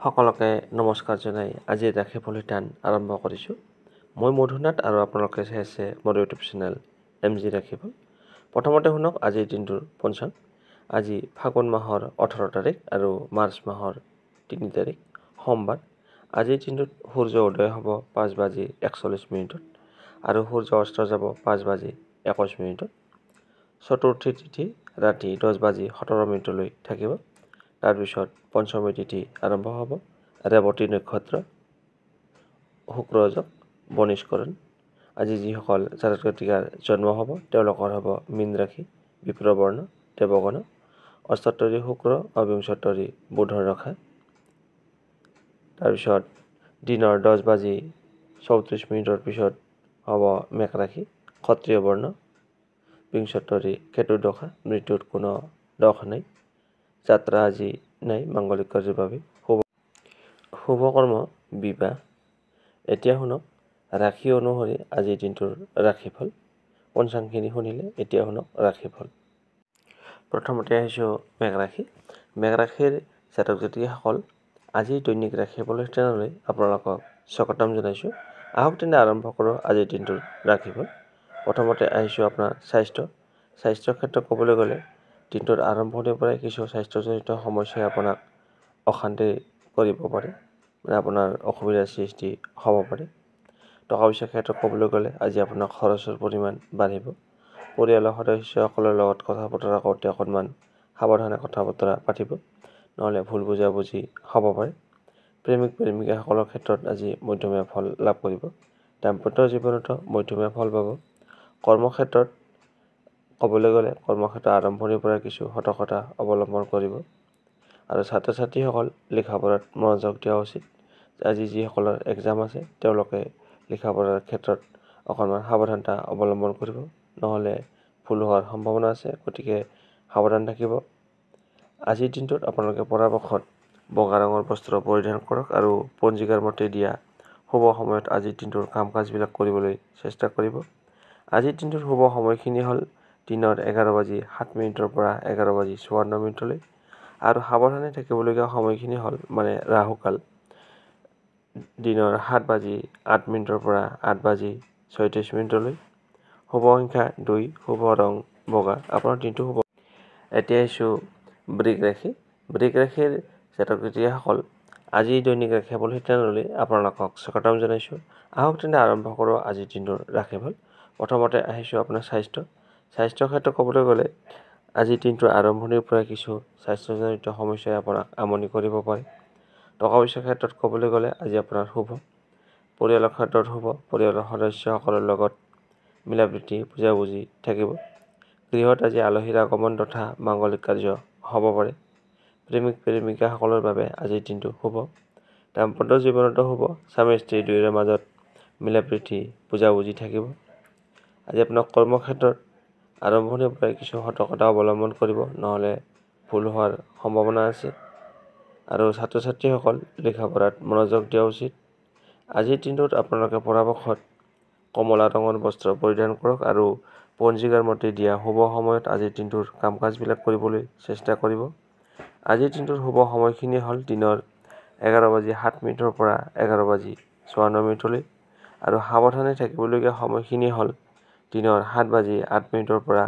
সকলোকে নমস্কাৰ জনাই আজি ৰাখি ফলিতান আৰম্ভ কৰিছোঁ। মই মধুনাথ আৰু আপোনালোকে চাই আছে মোৰ ইউটিউব চেনেল MG ৰাখিফল। প্ৰথমতে শুনক আজিৰ দিনটোৰ পঞ্চাংগ। আজি ফাগুন মাহৰ 18 তাৰিখ আৰু মাৰ্চ মাহৰ 3 তাৰিখ সোমবাৰ। আজিৰ দিনটোত সূৰ্য উদয় হ'ব 5:41 আৰু সূৰ্য অস্ত যাব 5:21। চতুৰ্থী তিথি ৰাতি 10:17 থাকিব। তাৰপিছত পঞ্চমী তিথি আৰম্ভ হ'ব। ৰেৱতী নক্ষত্ৰ, শুক্ৰযোগ, বনিষ্কৰণ। আজি যিসকল জাতক জাতিকাৰ জন্ম হ'ব তেওঁলোকৰ হ'ব মীন ৰাশি, বিপ্ৰবৰ্ণ, দেৱগণ, অষ্টোত্তৰী শুক্ৰ, অবিংশোত্তৰী বুধৰ ৰেখা। তাৰপিছত দিনৰ 10:34 পিছত হ'ব মেঘ ৰাশি, ক্ষত্ৰিয় বৰ্ণ, বিংশোত্তৰী কেতু দশা, মৃত্যুত কোনো দশ নাই। যাত্ৰা আজি নাই মাংগলিক কাৰ্যৰ বাবে। শুভকৰ্ম বিবাহ। এতিয়া শুনক ৰাশি অনুসৰি আজিৰ দিনটোৰ ৰাশিফল। পঞ্চাংগখিনি শুনিলে এতিয়া শুনক ৰাশিফল। প্ৰথমতে আহিছোঁ মেঘ ৰাশি। মেঘ ৰাশিৰ জাতক জাতিসকল আজি দৈনিক ৰাশিফলৰ চেনেললৈ আপোনালোকক স্বাগতম জনাইছোঁ। আহক তেনে আৰম্ভ কৰোঁ আজিৰ দিনটোৰ ৰাশিফল। প্ৰথমতে আহিছোঁ আপোনাৰ স্বাস্থ্যৰ ক্ষেত্ৰত ক'বলৈ গ'লে দিনটোৰ আৰম্ভণিৰ পৰাই কিছু স্বাস্থ্যজনিত সমস্যাই আপোনাক অশান্তি কৰিব পাৰে, আপোনাৰ অসুবিধাৰ সৃষ্টি হ'ব পাৰে। টকা পইচাৰ ক্ষেত্ৰত ক'বলৈ গ'লে আজি আপোনাৰ খৰচৰ পৰিমাণ বাঢ়িব। পৰিয়ালৰ সদস্যসকলৰ লগত কথা বতৰা কৰোঁতে অকণমান সাৱধানে কথা বতৰা পাতিব, নহ'লে ভুল বুজাবুজি হ'ব পাৰে। প্ৰেমিক প্ৰেমিকাসকলৰ ক্ষেত্ৰত আজি মধ্যমীয়া ফল লাভ কৰিব। দাম্পত্য জীৱনতো মধ্যমীয়া ফল পাব। কৰ্মক্ষেত্ৰত ক'বলৈ গ'লে কৰ্মক্ষেত্ৰৰ আৰম্ভণিৰ পৰা কিছু সতৰ্কতা অৱলম্বন কৰিব আৰু ছাত্ৰ ছাত্ৰীসকল লিখা পঢ়াত মনোযোগ দিয়া উচিত। আজি যিসকলৰ এক্সাম আছে তেওঁলোকে লিখা পঢ়াৰ ক্ষেত্ৰত অকণমান সাৱধানতা অৱলম্বন কৰিব, নহ'লে ভুল হোৱাৰ সম্ভাৱনা আছে, গতিকে সাৱধান থাকিব। আজিৰ দিনটোত আপোনালোকে পৰাপক্ষত বগা ৰঙৰ বস্ত্ৰ পৰিধান কৰক আৰু পঞ্জিকাৰ মতে দিয়া শুভ সময়ত আজিৰ দিনটোৰ কাম কাজবিলাক কৰিবলৈ চেষ্টা কৰিব। আজিৰ দিনটোৰ শুভ সময়খিনি হ'ল দিনৰ 11:07 পৰা 11:54 আৰু সাৱধানে থাকিবলগীয়া সময়খিনি হ'ল ৰাহুকাল দিনৰ 7:08 পৰা 8:36। শুভ সংখ্যা 2, শুভ ৰং বগা, আপোনাৰ দিনটো শুভ। এতিয়া আহিছোঁ বৃষ ৰাশি। বৃষ ৰাশিৰ জাতক জাতিসকল আজি দৈনিক ৰাশিফল চেনেললৈ আপোনালোকক স্বাগতম জনাইছোঁ। আহক তেনে আৰম্ভ কৰোঁ আজিৰ দিনটোৰ ৰাশিফল। প্ৰথমতে আহিছোঁ আপোনাৰ স্বাস্থ্যৰ ক্ষেত্ৰত ক'বলৈ গ'লে আজিৰ দিনটোৰ আৰম্ভণিৰ পৰা কিছু স্বাস্থ্যজনিত সমস্যাই আপোনাক আমনি কৰিব পাৰে। টকা পইচাৰ ক্ষেত্ৰত ক'বলৈ গ'লে আজি আপোনাৰ শুভ। পৰিয়ালৰ ক্ষেত্ৰত শুভ। পৰিয়ালৰ সদস্যসকলৰ লগত মিলাপ্ৰীতি বুজাবুজি থাকিব। গৃহত আজি আলহীৰ আগমন তথা মাংগলিক কাৰ্য হ'ব পাৰে। প্ৰেমিক প্ৰেমিকাসকলৰ বাবে আজিৰ দিনটো শুভ। দাম্পত্য জীৱনতো শুভ। স্বামী স্ত্ৰী দুয়োৰে মাজত মিলাপ্ৰীতি বুজাবুজি থাকিব। আজি আপোনাক কৰ্মক্ষেত্ৰত আৰম্ভণিৰ পৰাই কিছু সতৰ্কতা অৱলম্বন কৰিব, নহ'লে ভুল হোৱাৰ সম্ভাৱনা আছে আৰু ছাত্ৰ ছাত্ৰীসকল লিখা পঢ়াত মনোযোগ দিয়া উচিত। আজিৰ দিনটোত আপোনালোকে পৰাপক্ষত কমলা ৰঙৰ বস্ত্ৰ পৰিধান কৰক আৰু পঞ্জিকাৰ মতে দিয়া শুভ সময়ত আজিৰ দিনটোৰ কাম কাজবিলাক কৰিবলৈ চেষ্টা কৰিব। আজিৰ দিনটোৰ শুভ সময়খিনি হ'ল দিনৰ 11:07 পৰা 11:54 আৰু সাৱধানে থাকিবলগীয়া সময়খিনি হ'ল দিনৰ 7:08 পৰা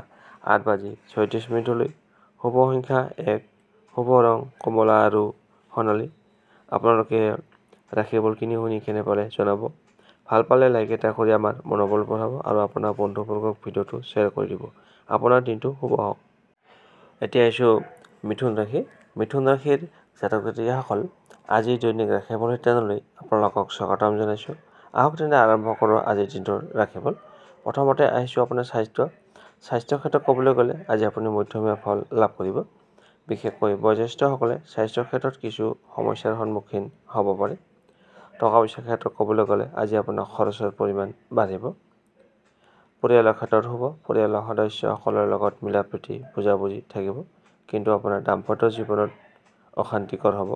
8:36। শুভ সংখ্যা 1, শুভ ৰং কমলা আৰু সোণালী। আপোনালোকে ৰাশিফলখিনি শুনি কেনে পালে জনাব। ভাল পালে লাইক এটা কৰি আমাৰ মনোবল বঢ়াব আৰু আপোনাৰ বন্ধুবৰ্গক ভিডিঅ'টো শ্বেয়াৰ কৰি দিব। আপোনাৰ দিনটো শুভ হওক। এতিয়া আহিছোঁ মিথুন ৰাশি। মিথুন ৰাশিৰ জাতক জাতিসকল আজি দৈনিক ৰাশিফল চেনেললৈ আপোনালোকক স্বাগতম জনাইছোঁ। আহক তেনে আৰম্ভ কৰোঁ আজিৰ দিনটোৰ ৰাশিফল। প্ৰথমতে আহিছোঁ আপোনাৰ স্বাস্থ্যৰ ক্ষেত্ৰত ক'বলৈ গ'লে আজি আপুনি মধ্যমীয়া ফল লাভ কৰিব। বিশেষকৈ বয়োজ্যেষ্ঠসকলে স্বাস্থ্যৰ ক্ষেত্ৰত কিছু সমস্যাৰ সন্মুখীন হ'ব পাৰে। টকা পইচাৰ ক্ষেত্ৰত ক'বলৈ গ'লে আজি আপোনাৰ খৰচৰ পৰিমাণ বাঢ়িব। পৰিয়ালৰ ক্ষেত্ৰত শুভ। পৰিয়ালৰ সদস্যসকলৰ লগত মিলাপ্ৰীতি বুজাবুজি থাকিব, কিন্তু আপোনাৰ দাম্পত্য জীৱনত অশান্তিকৰ হ'ব।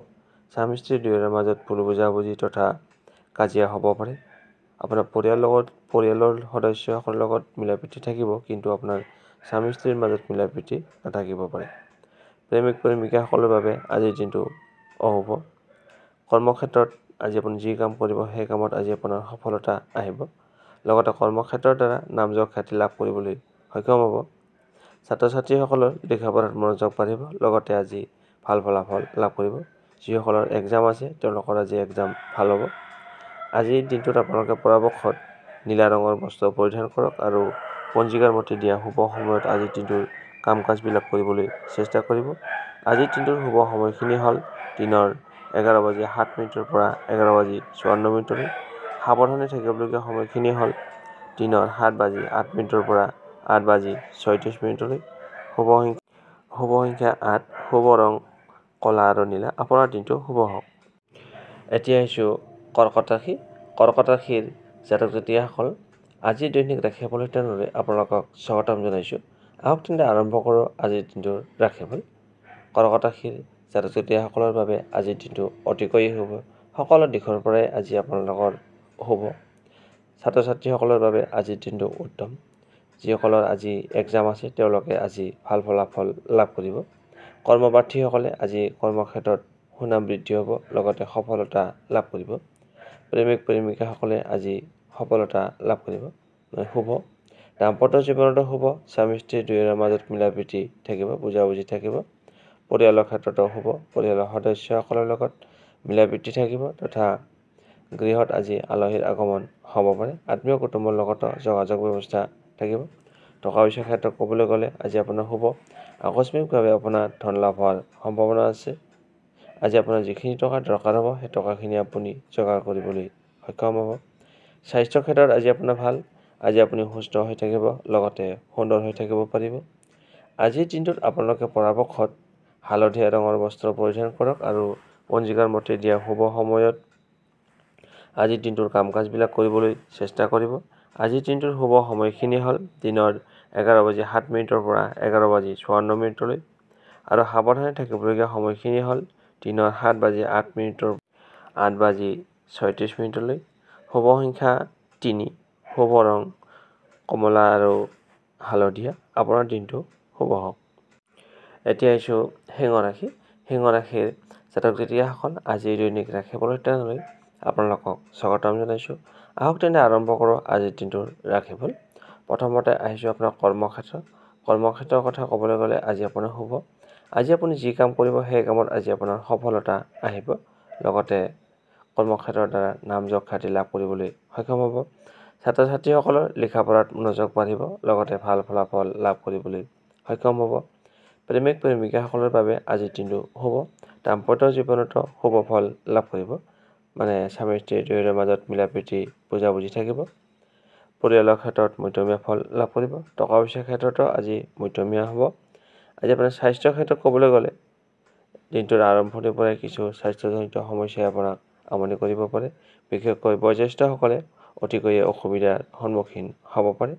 স্বামী স্ত্ৰী দুয়োৰে মাজত ভুল বুজাবুজি তথা কাজিয়া হ'ব পাৰে। আপোনাৰ পৰিয়ালৰ সদস্যসকলৰ লগত মিলাপ্ৰীতি থাকিব, কিন্তু আপোনাৰ স্বামী স্ত্ৰীৰ মাজত মিলাপ্ৰীতি নাথাকিব পাৰে। প্ৰেমিক প্ৰেমিকাসকলৰ বাবে আজিৰ দিনটো অশুভ। কৰ্মক্ষেত্ৰত আজি আপুনি যি কাম কৰিব সেই কামত আজি আপোনাৰ সফলতা আহিব। লগতে কৰ্মক্ষেত্ৰৰ দ্বাৰা নামযশ খ্যাতি লাভ কৰিবলৈ সক্ষম হ'ব। ছাত্ৰ ছাত্ৰীসকলৰ লেখা পঢ়াত মনোযোগ বাঢ়িব। লগতে আজি ভাল ফলাফল লাভ কৰিব। যিসকলৰ এক্সাম আছে তেওঁলোকৰ আজি এক্সাম ভাল হ'ব। আজিৰ দিনটোত আপোনালোকে পৰাপক্ষত নীলা ৰঙৰ বস্ত্ৰ পৰিধান কৰক আৰু পঞ্জিকাৰ মতে দিয়া শুভ সময়ত আজিৰ দিনটোৰ কাম কাজবিলাক কৰিবলৈ চেষ্টা কৰিব। আজিৰ দিনটোৰ শুভ সময়খিনি হ'ল দিনৰ 11:07 পৰা 11:54। সাৱধানে থাকিবলগীয়া সময়খিনি হ'ল দিনৰ 7:08 পৰা 8:36। শুভ সংখ্যা 8, শুভ ৰং কলা আৰু নীলা। আপোনাৰ দিনটো শুভ হওক। এতিয়া আহিছোঁ কৰ্কট ৰাশি। কৰ্কট ৰাশিৰ জাতক জাতিকাসকল আজিৰ দৈনিক ৰাশিফল লৈ আপোনালোকক স্বাগতম জনাইছোঁ। আহক তেন্তে আৰম্ভ কৰোঁ আজিৰ দিনটোৰ ৰাশিফল। কৰ্কট ৰাশিৰ জাতক জাতিকাসকলৰ বাবে আজিৰ দিনটো অতিকৈ শুভ। সকলো দিশৰ পৰাই আজি আপোনালোকৰ শুভ। ছাত্ৰ ছাত্ৰীসকলৰ বাবে আজিৰ দিনটো উত্তম। যিসকলৰ আজি এক্সাম আছে তেওঁলোকে আজি ভাল ফলাফল লাভ কৰিব। কৰ্মপ্ৰাৰ্থীসকলে আজি কৰ্মক্ষেত্ৰত সুনাম বৃদ্ধি হ'ব। লগতে সফলতা লাভ কৰিব। প্ৰেমিক প্ৰেমিকাসকলে আজি সফলতা লাভ কৰিব। শুভ। দাম্পত্য জীৱনতো শুভ। স্বামী স্ত্ৰী দুয়োৰে মাজত মিলা প্ৰীতি থাকিব, বুজাবুজি থাকিব। পৰিয়ালৰ ক্ষেত্ৰতো শুভ। পৰিয়ালৰ সদস্যসকলৰ লগত মিলা প্ৰীতি থাকিব তথা গৃহত আজি আলহীৰ আগমন হ'ব পাৰে। আত্মীয় কুটুম্বৰ লগতো যোগাযোগ ব্যৱস্থা থাকিব। টকা পইচাৰ ক্ষেত্ৰত ক'বলৈ গ'লে আজি আপোনাৰ শুভ। আকস্মিকভাৱে আপোনাৰ ধন লাভ হোৱাৰ সম্ভাৱনা আছে। আজি আপোনাৰ যিখিনি টকা দৰকাৰ হ'ব সেই টকাখিনি আপুনি যোগাৰ কৰিবলৈ সক্ষম হ'ব। স্বাস্থ্যৰ ক্ষেত্ৰত আজি আপোনাৰ ভাল। আজি আপুনি সুস্থ হৈ থাকিব, লগতে সুন্দৰ হৈ থাকিব পাৰিব। আজিৰ দিনটোত আপোনালোকে পৰাপক্ষত হালধীয়া ৰঙৰ বস্ত্ৰ পৰিধান কৰক আৰু পঞ্জিকাৰ মতে দিয়া শুভ সময়ত আজিৰ দিনটোৰ কাম কাজবিলাক কৰিবলৈ চেষ্টা কৰিব। আজিৰ দিনটোৰ শুভ সময়খিনি হ'ল দিনৰ 11:07 পৰা 11:54 আৰু সাৱধানে থাকিবলগীয়া সময়খিনি হ'ল দিনৰ 7:08 পৰা 8:36। শুভ সংখ্যা 3, শুভ ৰং কমলা আৰু হালধীয়া। আপোনাৰ দিনটো শুভ হওক। এতিয়া আহিছোঁ সিংহ ৰাশি। সিংহ ৰাশিৰ জাতক জাতিকাসকল আজিৰ দৈনিক ৰাশিফল লৈ আপোনালোকক স্বাগতম জনাইছোঁ। আহক তেন্তে আৰম্ভ কৰোঁ আজিৰ দিনটোৰ ৰাশিফল। প্ৰথমতে আহিছোঁ আপোনাৰ কৰ্মক্ষেত্ৰ। কৰ্মক্ষেত্ৰৰ কথা ক'বলৈ গ'লে আজি আপোনাৰ শুভ। আজি আপুনি যি কাম কৰিব সেই কামত আজি আপোনাৰ সফলতা আহিব। লগতে কৰ্মক্ষেত্ৰৰ দ্বাৰা নামযশ খ্যাতি লাভ কৰিবলৈ সক্ষম হ'ব। ছাত্ৰ ছাত্ৰীসকলৰ লেখা পঢ়াত মনোযোগ বাঢ়িব। লগতে ভাল ফলাফল লাভ কৰিবলৈ সক্ষম হ'ব। প্ৰেমিক প্ৰেমিকাসকলৰ বাবে আজিৰ দিনটো শুভ। দাম্পত্য জীৱনতো শুভ ফল লাভ কৰিব। স্বামী স্ত্ৰী দুয়োৰে মাজত মিলা প্ৰীতি বুজাবুজি থাকিব। পৰিয়ালৰ ক্ষেত্ৰত মধ্যমীয়া ফল লাভ কৰিব। টকা পইচাৰ ক্ষেত্ৰতো আজি মধ্যমীয়া হ'ব। আজি আপোনাৰ স্বাস্থ্যৰ ক্ষেত্ৰত ক'বলৈ গ'লে দিনটোৰ আৰম্ভণিৰ পৰাই কিছু স্বাস্থ্যজনিত সমস্যাই আপোনাক আমনি কৰিব পাৰে। বিশেষকৈ বয়োজ্যেষ্ঠসকলে অতিকৈয়ে অসুবিধাৰ সন্মুখীন হ'ব পাৰে।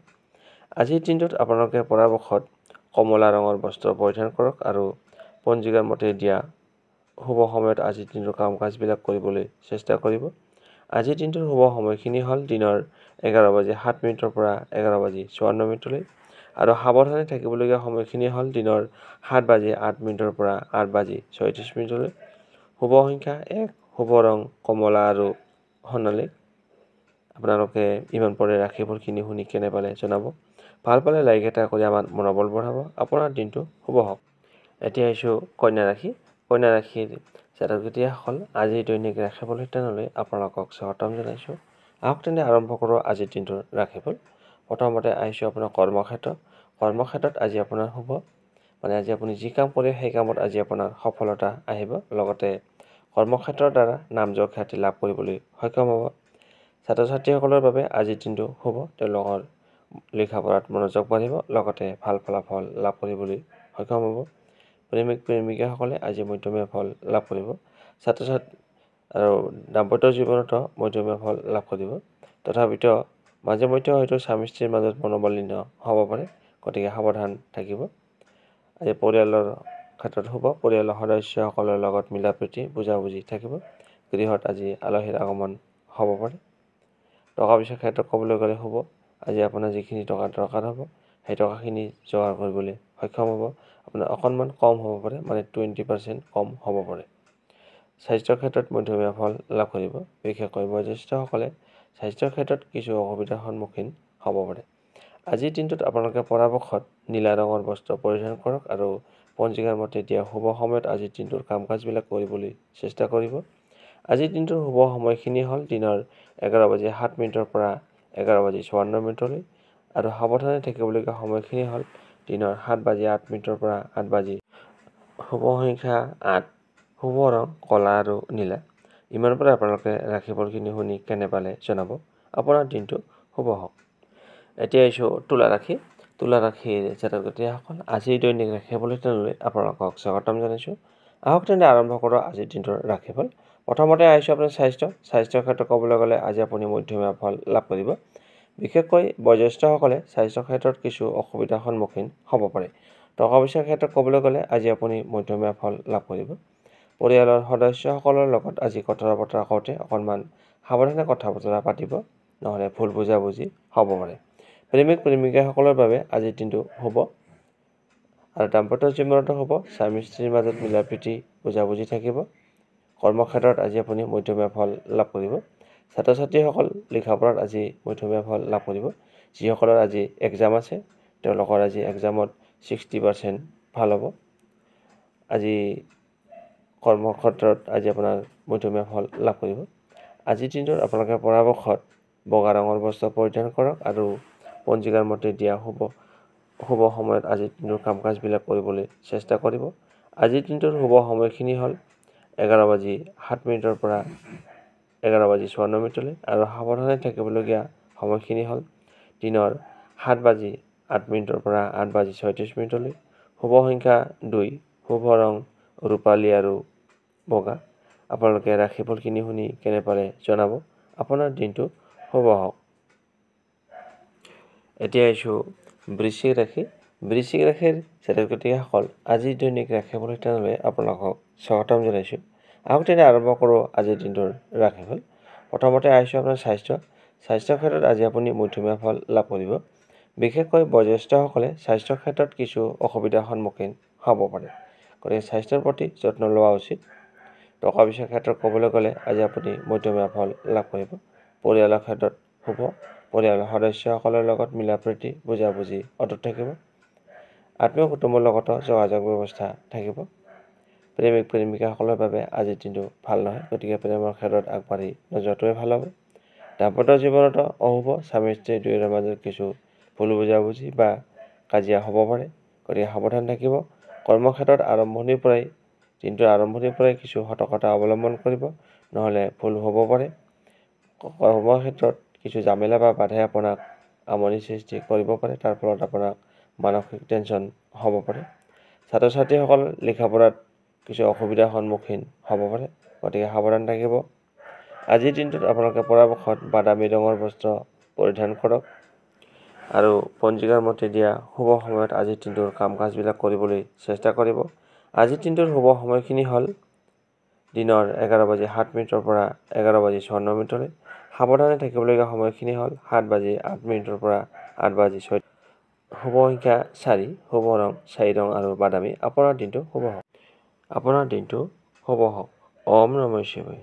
আজিৰ দিনটোত আপোনালোকে পৰাপক্ষত কমলা ৰঙৰ বস্ত্ৰ পৰিধান কৰক আৰু পঞ্জিকাৰ মতে দিয়া শুভ সময়ত আজিৰ দিনটোৰ কাম কাজবিলাক কৰিবলৈ চেষ্টা কৰিব। আজিৰ দিনটোৰ শুভ সময়খিনি হ'ল দিনৰ 11:07 পৰা 11:54 আৰু সাৱধানে থাকিবলগীয়া সময়খিনি হ'ল দিনৰ 7:08 পৰা 8:36। শুভ সংখ্যা 1, শুভ ৰং কমলা আৰু সোণালী। আপোনালোকে ইমান পৰে ৰাশিফলখিনি শুনি কেনে পালে জনাব। ভাল পালে লাইক এটা কৰি আমাৰ মনোবল বঢ়াব। আপোনাৰ দিনটো শুভ হওক। এতিয়া আহিছোঁ কন্যা ৰাশি। কন্যা ৰাশিৰ জাতক জাতিকাসকল আজিৰ দৈনিক ৰাশিফল লৈ আপোনালোকক স্বাগতম জনাইছোঁ। আহক তেন্তে আৰম্ভ কৰোঁ আজিৰ দিনটোৰ ৰাশিফল। প্ৰথমতে আহিছোঁ আপোনাৰ কৰ্মক্ষেত্ৰ। কৰ্মক্ষেত্ৰত আজি আপোনাৰ শুভ। আজি আপুনি যি কাম কৰে সেই কামত আজি আপোনাৰ সফলতা আহিব। লগতে কৰ্মক্ষেত্ৰৰ দ্বাৰা নামযশ খ্যাতি লাভ কৰিবলৈ সক্ষম হ'ব। ছাত্ৰ ছাত্ৰীসকলৰ বাবে আজিৰ দিনটো শুভ। তেওঁলোকৰ লেখা পঢ়াত মনোযোগ বাঢ়িব। লগতে ভাল ফলাফল লাভ কৰিবলৈ সক্ষম হ'ব। প্ৰেমিক প্ৰেমিকাসকলে আজি মধ্যমীয়া ফল লাভ কৰিব। ছাত্ৰ ছাত্ৰী আৰু দাম্পত্য জীৱনতো মধ্যমীয়া ফল লাভ কৰিব। তথাপিতো মাজে মধ্যে হয়তো স্বামী স্ত্ৰীৰ মাজত মনোমালিন্য হ'ব পাৰে। গতিকে সাৱধান থাকিব। আজি পৰিয়ালৰ ক্ষেত্ৰত শুভ। পৰিয়ালৰ সদস্যসকলৰ লগত মিলা প্ৰীতি বুজাবুজি থাকিব। গৃহত আজি আলহীৰ আগমন হ'ব পাৰে। টকা পইচাৰ ক্ষেত্ৰত ক'বলৈ গ'লে শুভ। আজি আপোনাৰ যিখিনি টকা দৰকাৰ হ'ব সেই টকাখিনি যোগাৰ কৰিবলৈ সক্ষম হ'ব। আপোনাৰ অকণমান কম হ'ব পাৰে, 20% কম হ'ব পাৰে। স্বাস্থ্যৰ ক্ষেত্ৰত মধ্যমীয়া ফল লাভ কৰিব। বিশেষকৈ বয়োজ্যেষ্ঠসকলে স্বাস্থ্যৰ ক্ষেত্ৰত কিছু অসুবিধাৰ সন্মুখীন হ'ব পাৰে। আজিৰ দিনটোত আপোনালোকে পৰাপক্ষত নীলা ৰঙৰ বস্ত্ৰ পৰিধান কৰক আৰু পঞ্জিকাৰ মতে দিয়া শুভ সময়ত আজিৰ দিনটোৰ কাম কাজবিলাক কৰিবলৈ চেষ্টা কৰিব। আজিৰ দিনটোৰ শুভ সময়খিনি হ'ল দিনৰ 11:07 পৰা 11:54 আৰু সাৱধানে থাকিবলগীয়া সময়খিনি হ'ল দিনৰ 7:08 পৰা 8। শুভ সংখ্যা 8, শুভ ৰং কলা আৰু নীলা। ইমান পৰা আপোনালোকে ৰাশিফলখিনি শুনি কেনে পালে জনাব। আপোনাৰ দিনটো শুভ হওক। এতিয়া আহিছোঁ তুলা ৰাশি। তুলা ৰাশিৰ জাতক জাতিসকল আজিৰ দৈনিক ৰাশিফল লৈ আপোনালোকক স্বাগতম জনাইছোঁ। আহক তেন্তে আৰম্ভ কৰোঁ আজিৰ দিনটোৰ ৰাশিফল। প্ৰথমতে আহিছোঁ আপোনাৰ স্বাস্থ্যৰ ক্ষেত্ৰত ক'বলৈ গ'লে আজি আপুনি মধ্যমীয়া ফল লাভ কৰিব। বিশেষকৈ বয়োজ্যেষ্ঠসকলে স্বাস্থ্যৰ ক্ষেত্ৰত কিছু অসুবিধাৰ সন্মুখীন হ'ব পাৰে। টকা পইচাৰ ক্ষেত্ৰত ক'বলৈ গ'লে আজি আপুনি মধ্যমীয়া ফল লাভ কৰিব। পৰিয়ালৰ সদস্যসকলৰ লগত আজি কথা বতৰা কৰোঁতে অকণমান সাৱধানে কথা বতৰা পাতিব, নহ'লে ভুল বুজাবুজি হ'ব পাৰে। প্ৰেমিক প্ৰেমিকাসকলৰ বাবে আজিৰ দিনটো শুভ আৰু দাম্পত্য জীৱনতো শুভ। স্বামী স্ত্ৰীৰ মাজত মিলা প্ৰীতি বুজাবুজি থাকিব। কৰ্মক্ষেত্ৰত আজি আপুনি মধ্যমীয়া ফল লাভ কৰিব। ছাত্ৰ ছাত্ৰীসকল লিখা পঢ়াত আজি মধ্যমীয়া ফল লাভ কৰিব। যিসকলৰ আজি এক্সাম আছে তেওঁলোকৰ আজি এক্সামত 60% ভাল হ'ব। আজি কৰ্মক্ষেত্ৰত আজি আপোনাৰ মধ্যমীয়া ফল লাভ কৰিব। আজিৰ দিনটোত আপোনালোকে পৰাপক্ষত বগা ৰঙৰ বস্ত্ৰ পৰিধান কৰক আৰু পঞ্জিকাৰ মতে দিয়া শুভ সময়ত আজিৰ দিনটোৰ কাম কাজবিলাক কৰিবলৈ চেষ্টা কৰিব। আজিৰ দিনটোৰ শুভ সময়খিনি হ'ল 11:07 পৰা 11:54 আৰু সাৱধানে থাকিবলগীয়া সময়খিনি হ'ল দিনৰ 7:08 পৰা 8:36। শুভ সংখ্যা 2, শুভ ৰং ৰূপালী আৰু বগা। আপোনালোকে ৰাশিফলখিনি শুনি কেনে পালে জনাব। আপোনাৰ দিনটো শুভ হওক। এতিয়া আহিছোঁ বৃশ্চিক ৰাশি। বৃশ্চিক ৰাশিৰ জাতক জাতিসকল আজিৰ দৈনিক ৰাশিফল লৈ আপোনালোকক স্বাগতম জনাইছোঁ। আহক তেনে আৰম্ভ কৰোঁ আজিৰ দিনটোৰ ৰাশিফল। প্ৰথমতে আহিছোঁ আপোনাৰ স্বাস্থ্যৰ ক্ষেত্ৰত আজি আপুনি মধ্যমীয়া ফল লাভ কৰিব। বিশেষকৈ বয়োজ্যেষ্ঠসকলে স্বাস্থ্যৰ ক্ষেত্ৰত কিছু অসুবিধাৰ সন্মুখীন হ'ব পাৰে, গতিকে স্বাস্থ্যৰ প্ৰতি যত্ন লোৱা উচিত। টকা পইচাৰ ক্ষেত্ৰত ক'বলৈ গ'লে আজি আপুনি মধ্যমীয়া ফল লাভ কৰিব। পৰিয়ালৰ ক্ষেত্ৰত শুভ। পৰিয়ালৰ সদস্যসকলৰ লগত মিলা প্ৰীতি বুজাবুজি অটুট থাকিব। আত্মীয় কুটুম্বৰ লগতো যোগাযোগ ব্যৱস্থা থাকিব। প্ৰেমিক প্ৰেমিকাসকলৰ বাবে আজিৰ দিনটো ভাল নহয়, গতিকে প্ৰেমৰ ক্ষেত্ৰত আগবাঢ়ি নোযোৱাটোৱে ভাল হ'ব। দাম্পত্য জীৱনতো অশুভ। স্বামী স্ত্ৰী দুয়োৰে মাজত কিছু ভুল বুজাবুজি বা কাজিয়া হ'ব পাৰে, গতিকে সাৱধান থাকিব। কৰ্মক্ষেত্ৰত দিনটোৰ আৰম্ভণিৰ পৰাই কিছু সতৰ্কতা অৱলম্বন কৰিব, নহ'লে ভুল হ'ব পাৰে। কৰ্মক্ষেত্ৰত কিছু জামেলা বা বাধাই আপোনাক আমনি সৃষ্টি কৰিব পাৰে, তাৰ ফলত আপোনাক মানসিক টেনশ্যন হ'ব পাৰে। ছাত্ৰ ছাত্ৰীসকল লিখা পঢ়াত কিছু অসুবিধাৰ সন্মুখীন হ'ব পাৰে, গতিকে সাৱধান থাকিব। আজিৰ দিনটোত আপোনালোকে পৰাপক্ষত বাদামী ৰঙৰ বস্ত্ৰ পৰিধান কৰক আৰু পঞ্জিকাৰ মতে দিয়া শুভ সময়ত আজিৰ দিনটোৰ কাম কাজবিলাক কৰিবলৈ চেষ্টা কৰিব। আজিৰ দিনটোৰ শুভ সময়খিনি হ'ল দিনৰ 11:07 পৰা 11:54। সাৱধানে থাকিবলগীয়া সময়খিনি হ'ল 7:08 পৰা 8:06। শুভ সংখ্যা 4, শুভ ৰং 4 ৰং আৰু বাদামী। আপোনাৰ দিনটো শুভ হওক। আপোনাৰ দিনটো শুভ হওক। ওম নমঃ শিৱায়।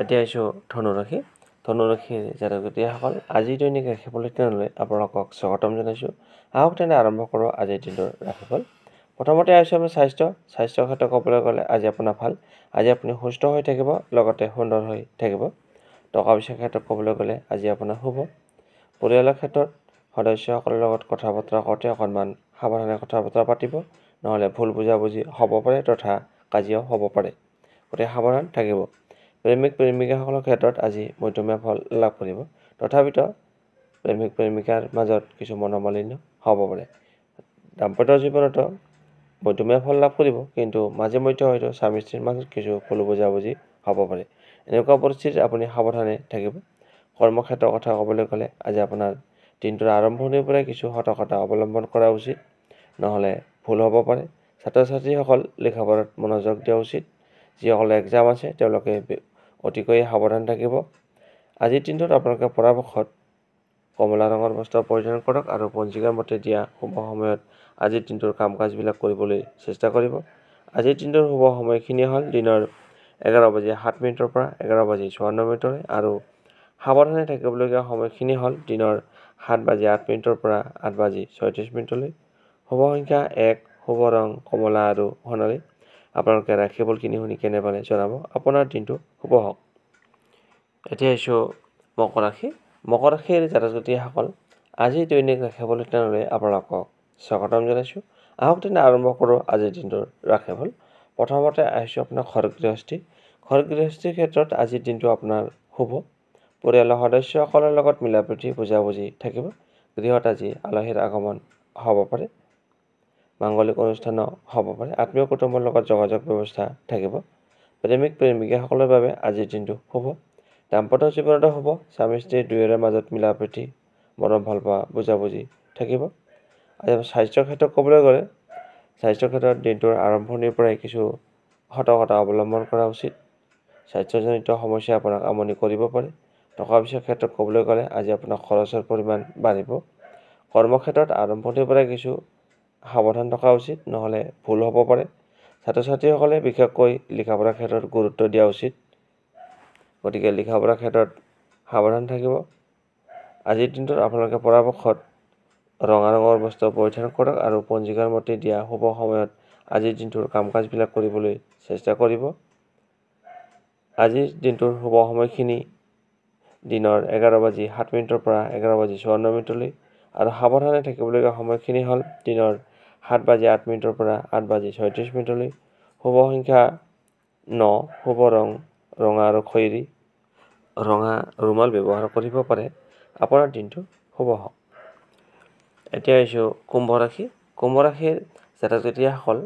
এতিয়া আহিছোঁ ধনুৰাশি। ধনুৰাশিৰ জাতক জাতিসকল আজিৰ দৈনিক ৰাশিফল লৈ আপোনালোকক স্বাগতম জনাইছোঁ। আহক তেনে আৰম্ভ কৰোঁ আজিৰ দিনটোৰ ৰাশিফল। প্ৰথমতে আহিছোঁ আপোনাৰ স্বাস্থ্যৰ ক্ষেত্ৰত ক'বলৈ গ'লে আজি আপোনাৰ ভাল। আজি আপুনি সুস্থ হৈ থাকিব, লগতে সুন্দৰ হৈ থাকিব। টকা পইচাৰ ক্ষেত্ৰত ক'বলৈ গ'লে আজি আপোনাৰ শুভ। পৰিয়ালৰ ক্ষেত্ৰত সদস্যসকলৰ লগত কথা বতৰা কৰোঁতে অকণমান সাৱধানে কথা বতৰা পাতিব, নহ'লে ভুল বুজাবুজি হ'ব পাৰে তথা কাজিয়াও হ'ব পাৰে, গতিকে সাৱধান থাকিব। প্ৰেমিক প্ৰেমিকাসকলৰ ক্ষেত্ৰত আজি মধ্যমীয়া ফল লাভ কৰিব। তথাপিতো প্ৰেমিক প্ৰেমিকাৰ মাজত কিছু মনোমালিন্য হ'ব পাৰে। দাম্পত্য জীৱনতো মধ্যমীয়া ফল লাভ কৰিব, কিন্তু মাজে মধ্যে হয়তো স্বামী স্ত্ৰীৰ মাজত কিছু ভুল বুজাবুজি হ'ব পাৰে। এনেকুৱা পৰিস্থিতিত আপুনি সাৱধানে থাকিব। কৰ্মক্ষেত্ৰৰ কথা ক'বলৈ গ'লে আজি আপোনাৰ দিনটোৰ আৰম্ভণিৰ পৰাই কিছু সতৰ্কতা অৱলম্বন কৰা উচিত, নহ'লে ভুল হ'ব পাৰে। ছাত্ৰ ছাত্ৰীসকল লিখা পঢ়াত মনোযোগ দিয়া উচিত। যিসকলে এক্সাম আছে তেওঁলোকে অতিকৈ সাৱধান থাকিব। আজিৰ দিনটোত আপোনালোকে পৰাপক্ষত কমলা ৰঙৰ বস্ত্ৰ পৰিধান কৰক আৰু পঞ্জিকাৰ মতে দিয়া শুভ সময়ত আজিৰ দিনটোৰ কাম কাজবিলাক কৰিবলৈ চেষ্টা কৰিব। আজিৰ দিনটোৰ শুভ সময়খিনি হ'ল দিনৰ 11:07 পৰা 11:54 আৰু সাৱধানে থাকিবলগীয়া সময়খিনি হ'ল দিনৰ 7:08 পৰা 8:36 শুভ সংখ্যা 1, শুভ ৰং কমলা আৰু সোণালী। আপোনালোকে ৰাশিফল কিনি শুনি কেনে পালে জনাব। আপোনাৰ দিনটো শুভ হওক। এতিয়া আহিছোঁ মকৰ ৰাশি। মকৰ ৰাশিৰ জাতক-জাতিসকল, আজি দৈনিক ৰাশিফল লৈ আপোনালোকক স্বাগতম জনাইছোঁ। আহক তেনে আৰম্ভ কৰোঁ আজিৰ দিনটোৰ ৰাশিফল। প্ৰথমতে আহিছোঁ আপোনাৰ ঘৰ গৃহস্থী। ঘৰ গৃহস্থীৰ ক্ষেত্ৰত আজিৰ দিনটো আপোনাৰ শুভ। পৰিয়ালৰ সদস্যসকলৰ লগত মিলাপ্ৰীতি বুজাবুজি থাকিব। গৃহত আজি আলহীৰ আগমন হ'ব পাৰে। মাংগলিক অনুষ্ঠানো হ'ব পাৰে। আত্মীয় কুটুম্বৰ লগত যোগাযোগ ব্যৱস্থা থাকিব। প্ৰেমিক প্ৰেমিকাসকলৰ বাবে আজিৰ দিনটো শুভ। দাম্পত্য জীৱনতো শুভ। স্বামী স্ত্ৰী দুয়োৰে মাজত মিলাপ্ৰীতি মৰম ভাল পোৱা বুজাবুজি থাকিব। আজি স্বাস্থ্যৰ ক্ষেত্ৰত ক'বলৈ গ'লে স্বাস্থ্যৰ ক্ষেত্ৰত দিনটোৰ আৰম্ভণিৰ পৰাই কিছু সতৰ্কতা অৱলম্বন কৰা উচিত। স্বাস্থ্যজনিত সমস্যাই আপোনাক আমনি কৰিব পাৰে। টকা পইচাৰ ক্ষেত্ৰত ক'বলৈ গ'লে আজি আপোনাৰ খৰচৰ পৰিমাণ বাঢ়িব। কৰ্মক্ষেত্ৰত আৰম্ভণিৰ পৰাই কিছু সাৱধান থকা উচিত, নহ'লে ভুল হ'ব পাৰে। ছাত্ৰ ছাত্ৰীসকলে বিশেষকৈ লিখা পঢ়াৰ ক্ষেত্ৰত গুৰুত্ব দিয়া উচিত। গতিকে লিখা পঢ়াৰ ক্ষেত্ৰত সাৱধান থাকিব। আজিৰ দিনটোত আপোনালোকে পৰাপক্ষত ৰঙা ৰঙৰ বস্ত্ৰ পৰিধান কৰক আৰু পঞ্জিকাৰ মতে দিয়া শুভ সময়ত আজিৰ দিনটোৰ কাম কাজবিলাক কৰিবলৈ চেষ্টা কৰিব। আজিৰ দিনটোৰ শুভ সময়খিনি দিনৰ 11:07 পৰা 11:54 আৰু সাৱধানে থাকিবলগীয়া সময়খিনি হ'ল দিনৰ 7:08 পৰা 8:36 শুভ সংখ্যা 9, শুভ ৰং ৰঙা আৰু খয়েৰী। ৰঙা ৰুমাল ব্যৱহাৰ কৰিব পাৰে। আপোনাৰ দিনটো শুভ হওক। এতিয়া আহিছোঁ কুম্ভ ৰাশি। কুম্ভ ৰাশিৰ জাতক-জাতিসকল,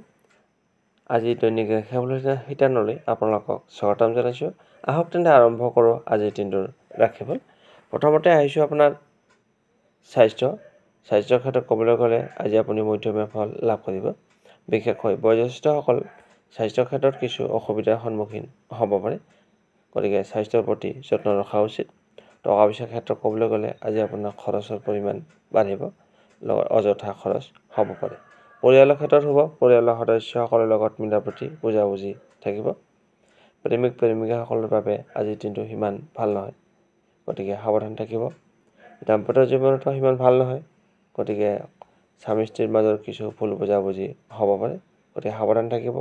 আজি দৈনিক ৰাশিফললৈ আপোনালোকক স্বাগতম জনাইছোঁ। আহক তেন্তে আৰম্ভ কৰোঁ আজিৰ দিনটোৰ ৰাশিফল। প্ৰথমতে আহিছোঁ আপোনাৰ স্বাস্থ্যৰ ক্ষেত্ৰত ক'বলৈ গ'লে আজি আপুনি মধ্যমীয়া ফল লাভ কৰিব। বিশেষকৈ বয়োজ্যেষ্ঠসকল স্বাস্থ্যৰ ক্ষেত্ৰত কিছু অসুবিধাৰ সন্মুখীন হ'ব পাৰে। গতিকে স্বাস্থ্যৰ প্ৰতি যত্ন ৰখা উচিত। টকা পইচাৰ ক্ষেত্ৰত ক'বলৈ গ'লে আজি আপোনাৰ খৰচৰ পৰিমাণ বাঢ়িব। অযথা খৰচ হ'ব পাৰে। পৰিয়ালৰ ক্ষেত্ৰত শুভ। পৰিয়ালৰ সদস্যসকলৰ লগত মিলাপ্ৰীতি বুজাবুজি থাকিব। প্ৰেমিক প্ৰেমিকাসকলৰ বাবে আজিৰ দিনটো সিমান ভাল নহয়। গতিকে সাৱধান থাকিব। দাম্পত্য জীৱনতো সিমান ভাল নহয়। গতিকে স্বামী স্ত্ৰীৰ মাজত কিছু ভুল বুজাবুজি হ'ব পাৰে। গতিকে সাৱধান থাকিব।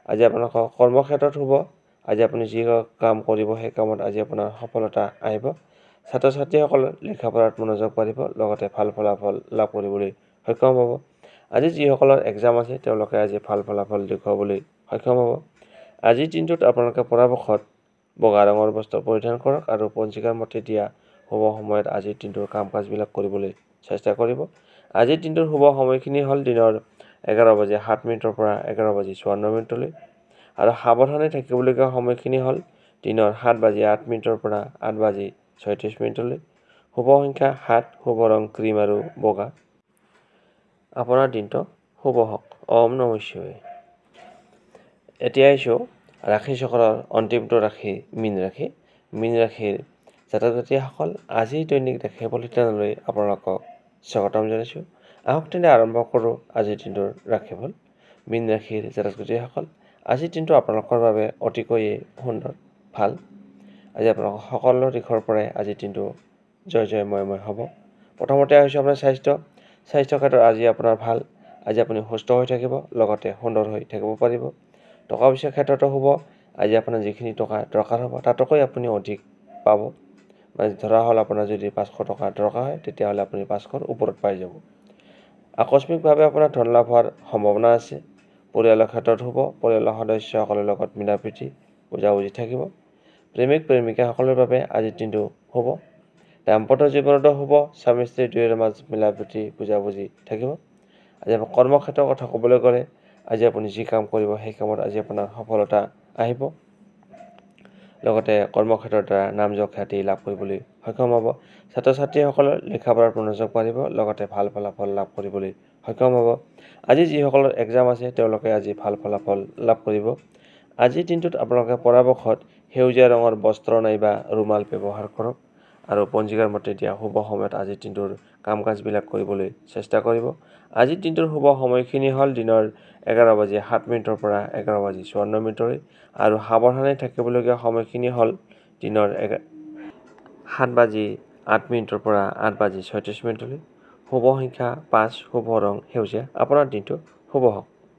আজি আপোনালোকৰ কৰ্মক্ষেত্ৰত শুভ। আজি আপুনি যি কাম কৰিব সেই কামত আজি আপোনাৰ সফলতা আহিব। ছাত্ৰ ছাত্ৰীসকলৰ লিখা পঢ়াত মনোযোগ বাঢ়িব, লগতে ভাল ফলাফল লাভ কৰিবলৈ সক্ষম হ'ব। আজি যিসকলৰ এক্সাম আছে তেওঁলোকে আজি ভাল ফলাফল দেখুৱাবলৈ সক্ষম হ'ব। আজিৰ দিনটোত আপোনালোকে পৰাপক্ষত বগা ৰঙৰ বস্ত্ৰ পৰিধান কৰক আৰু পঞ্জিকাৰ মতে দিয়া শুভ সময়ত আজিৰ দিনটোৰ কাম কাজবিলাক কৰিবলৈ চেষ্টা কৰিব। আজিৰ দিনটোৰ শুভ সময়খিনি হ'ল দিনৰ 11:07 পৰা 11:54 আৰু সাৱধানে থাকিবলগীয়া সময়খিনি হ'ল দিনৰ 7:08 পৰা 8:36 শুভ সংখ্যা 7, শুভ ৰং ক্ৰীম আৰু বগা। আপোনাৰ দিনটো শুভ হওক। ওম নমঃ শিৱায়। এতিয়া আহিছোঁ ৰাশি চক্ৰৰ অন্তিমটো ৰাশি মীন ৰাশি। মীন ৰাশিৰ জাতক-জাতিসকল, আজি দৈনিক ৰাশিফল আপোনালোকক স্বাগতম জনাইছোঁ। আহক তেনে আৰম্ভ কৰোঁ আজিৰ দিনটোৰ ৰাশিফল। মীন ৰাশিৰ জাতক-জাতিসকল, আজিৰ দিনটো আপোনালোকৰ বাবে অতিকৈয়ে সুন্দৰ, ভাল। আজি আপোনালোকৰ সকলো দিশৰ পৰাই আজিৰ দিনটো জয়ময় হ'ব। প্ৰথমতে আহিছোঁ আপোনাৰ স্বাস্থ্য ক্ষেত্ৰত আজি আপোনাৰ ভাল। আজি আপুনি সুস্থ হৈ থাকিব, লগতে সুন্দৰ হৈ থাকিব পাৰিব। টকা পইচাৰ ক্ষেত্ৰতো শুভ। আজি আপোনাৰ যিখিনি টকা দৰকাৰ হ'ব তাতকৈ আপুনি অধিক পাব। মানে ধৰা হ'ল আপোনাৰ যদি 500 টকা দৰকাৰ হয় তেতিয়াহ'লে আপুনি 500ৰ ওপৰত পাই যাব। আকস্মিকভাৱে আপোনাৰ ধন লাভ হোৱাৰ সম্ভাৱনা আছে। পৰিয়ালৰ ক্ষেত্ৰত শুভ। পৰিয়ালৰ সদস্যসকলৰ লগত মিলাপ্ৰীতি বুজাবুজি থাকিব। প্ৰেমিক প্ৰেমিকাসকলৰ বাবে আজিৰ দিনটো শুভ। দাম্পত্য জীৱনতো শুভ। স্বামী স্ত্ৰী দুয়োৰে মাজত মিলাপ্ৰীতি বুজাবুজি থাকিব। আজি আপোনাৰ কৰ্মক্ষেত্ৰৰ কথা ক'বলৈ গ'লে আজি আপুনি যি কাম কৰিব সেই কামত আজি আপোনাৰ সফলতা আহিব। লগতে কৰ্মক্ষেত্ৰৰ দ্বাৰা নাম যশ খ্যাতি লাভ কৰিবলৈ সক্ষম হ'ব। ছাত্ৰ ছাত্ৰীসকলৰ লিখা পঢ়াত মনোযোগ বাঢ়িব, লগতে ভাল ফলাফল লাভ কৰিবলৈ সক্ষম হ'ব। আজি যিসকলৰ এক্সাম আছে তেওঁলোকে আজি ভাল ফলাফল লাভ কৰিব। আজিৰ দিনটোত আপোনালোকে পৰাপক্ষত সেউজীয়া ৰঙৰ বস্ত্ৰ নাইবা ৰুমাল ব্যৱহাৰ কৰক আৰু পঞ্জিকাৰ মতে দিয়া শুভ সময়ত আজিৰ দিনটোৰ কাম কাজবিলাক কৰিবলৈ চেষ্টা কৰিব। আজিৰ দিনটোৰ শুভ সময়খিনি হ'ল দিনৰ 11:07 পৰা 11:54 আৰু সাৱধানে থাকিবলগীয়া সময়খিনি হ'ল দিনৰ 7:08 পৰা 8:36। শুভ সংখ্যা 5, শুভ ৰং সেউজীয়া। আপোনাৰ দিনটো শুভ হওক।